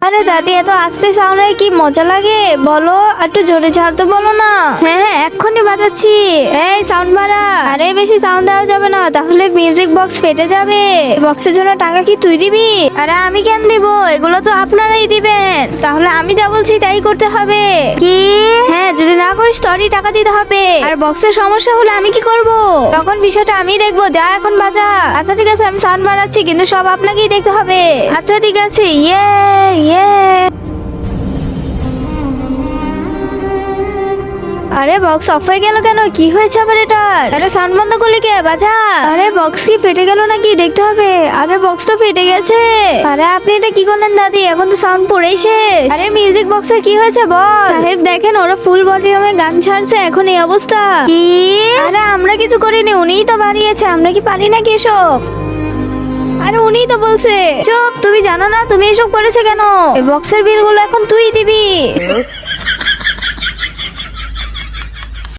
আরে দাদি এত আস্তে সাউন্ডে কি মজা লাগে বলো, একটু জোরে ছাড়তে বলো না। হ্যাঁ হ্যাঁ এক্ষুনি বাজাচ্ছি। এই সাউন্ড বাড়া। আরে বেশি সাউন্ড দেওয়া যাবে না, তাহলে মিউজিক বক্স ফেটে যাবে। বক্সের জন্য টাকা কি তুই দিবি? আরে আমি কেন দিব, এগুলো তো আপনারাই দিবেন। তাহলে আমি যা বলছি তাই করতে হবে। কি? হ্যাঁ যদি না করিস তোরই টাকা দিতে হবে। আর বক্সের সমস্যা হলে আমি কি করব? তখন বিষয়টা আমি দেখবো। যা এখন বাজা। আচ্ছা ঠিক আছে আমি সাউন্ড বাড়াচ্ছি, কিন্তু সব আপনাকেই দেখতে হবে। আচ্ছা ঠিক আছে। ইয়ে আরে বক্স অফ হয়ে গেল কেন? কি হয়েছে আবার এটার? আরে সাউন্ড বন্ধ করলি কে? বাজা। আরে বক্স কি ফেটে গেল নাকি দেখতে হবে। আরে বক্স তো ফেটে গেছে। আরে আপনি এটা কি করলেন দাদি? এখন তো সাউন্ড পড়েই শেষ। আরে মিউজিক বক্সের কি হয়েছে বল? সাহেব দেখেন ওরা ফুল ভলিউমে গান ছাড়ছে, এখন এই অবস্থা। কি? আরে আমরা কিছু করিনি, উনিই তো বাড়িয়েছে। আমরা কি পারি নাকি এসব? আরে উনিই তো বলছে। চুপ, তুমি জানো না তুমি এসব করেছে কেন? এই বক্সের বিলগুলো এখন তুই দিবি।